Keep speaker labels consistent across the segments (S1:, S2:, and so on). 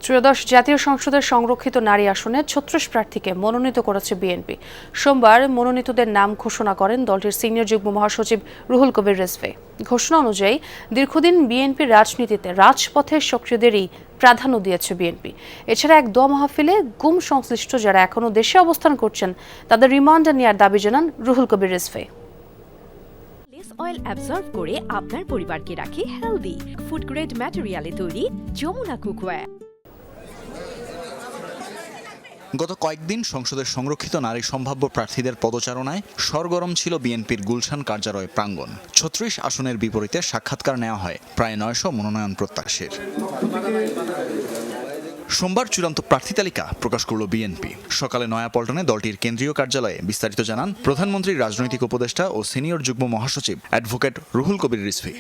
S1: ত্রয়োদশ জাতীয় সংসদের সংরক্ষিত নারী আসনে ৩৬ প্রার্থীকে মনোনীত করেছে বিএনপি। সোমবার মনোনীতদের নাম ঘোষণা করেন দলটির সিনিয়র যুগ্ম মহাসচিব রুহুল কবির রিজভী। ঘোষণা অনুযায়ী দীর্ঘদিন বিএনপির রাজনীতিতে রাজপথের সক্রিয়দেরই প্রাধান্য দিয়েছে বিএনপি। এছাড়া এক দোয়া মাহফিলে গুম সংশ্লিষ্ট যারা এখনও দেশে অবস্থান করছেন তাদের রিমান্ডে নেওয়ার দাবি জানান রুহুল কবির রিজভী।
S2: অয়েল অ্যাবজর্ব করে আপনার পরিবারকে রাখে হেলদি। ফুড গ্রেড ম্যাটেরিয়ালে তৈরি যমুনা কুকওয়্যার।
S3: গত কয়েকদিন সংসদের সংরক্ষিত নারী সম্ভাব্য প্রার্থীদের পদচারণায় সরগরম ছিল বিএনপির গুলশান কার্যালয় প্রাঙ্গণ। ৩৬ আসনের বিপরীতে সাক্ষাৎকার নেওয়া হয় প্রায় ৯০০ মনোনয়ন প্রত্যাশীর। সোমবার চূড়ান্ত প্রার্থী তালিকা প্রকাশ করল বিএনপি। সকালে নয়াপল্টনে দলটির কেন্দ্রীয় কার্যালয়ে বিস্তারিত জানান প্রধানমন্ত্রীর রাজনৈতিক উপদেষ্টা ও সিনিয়র যুগ্ম মহাসচিব অ্যাডভোকেট রুহুল কবির রিজভী।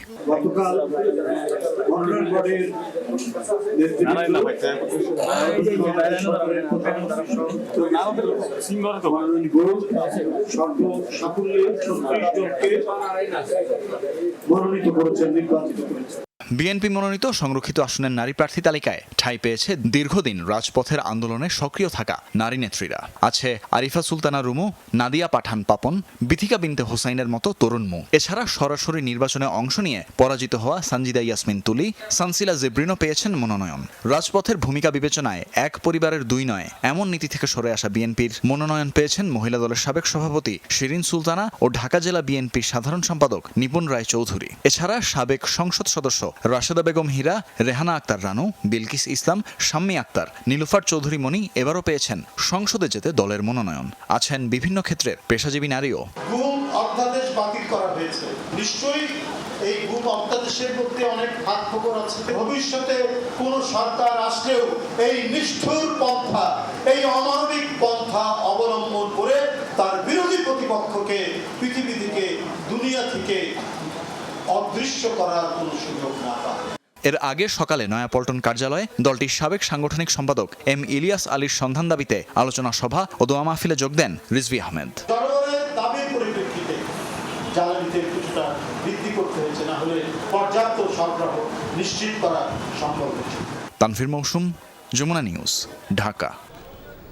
S3: বিএনপি মনোনীত সংরক্ষিত আসনের নারী প্রার্থী তালিকায় ঠাঁই পেয়েছে দীর্ঘদিন রাজপথের আন্দোলনে সক্রিয় থাকা নারী নেত্রীরা। আছে আরিফা সুলতানা রুমু, নাদিয়া পাঠান পাপন, বিথিকা বিনতে হোসাইনের মতো তরুণ মুখ। এছাড়া সরাসরি নির্বাচনে অংশ নিয়ে পরাজিত হওয়া সানজিদা ইয়াসমিন তুলি, সানসিলা জেব্রিনও পেয়েছেন মনোনয়ন। রাজপথের ভূমিকা বিবেচনায় এক পরিবারের দুই নয় এমন নীতি থেকে সরে আসা বিএনপির মনোনয়ন পেয়েছেন মহিলা দলের সাবেক সভাপতি শিরিন সুলতানা ও ঢাকা জেলা বিএনপির সাধারণ সম্পাদক নিপুণ রায় চৌধুরী। এছাড়া সাবেক সংসদ সদস্য রাশেদা বেগম হীরা, রেহানা আক্তার রানু, বিলকিস ইসলাম, শাম্মী আক্তার, নীলুফার চৌধুরী মনি এবারও পেয়েছেন সংসদে যেতে দলের মনোনয়ন। আছেন বিভিন্ন ক্ষেত্রের পেশাজীবী নারীও।
S4: গুম অধ্যাদেশ বাতিল করা হয়েছে, নিশ্চয়ই এই গুম অধ্যাদেশের মধ্যে অনেক ফাঁক ফোকর আছে। ভবিষ্যতে কোন সরকার আসলেও এই নিষ্ঠুর পন্থা, এই অমানবিক পন্থা অবলম্বন করে তার বিরোধী প্রতিপক্ষকে পৃথিবী থেকে, দুনিয়া থেকে অদৃশ্য করার কোনো সুযোগ না পায়।
S3: এর আগে সকালে নয়াপল্টন কার্যালয়ে দলটির সাবেক সাংগঠনিক সম্পাদক এম ইলিয়াস আলীর সন্ধান দাবিতে আলোচনা সভা ও দোয়া মাহফিলে যোগ দেন রিজভী আহমেদ।
S4: জনগণের দাবির পরিপ্রেক্ষিতে জ্বালানিতে কিছুটা বৃদ্ধি করতে হয়েছে, না হলে পর্যাপ্ত সরবরাহ নিশ্চিত করা সম্ভব হচ্ছে।
S3: তানভীর মৌসুম, যমুনা নিউজ, ঢাকা।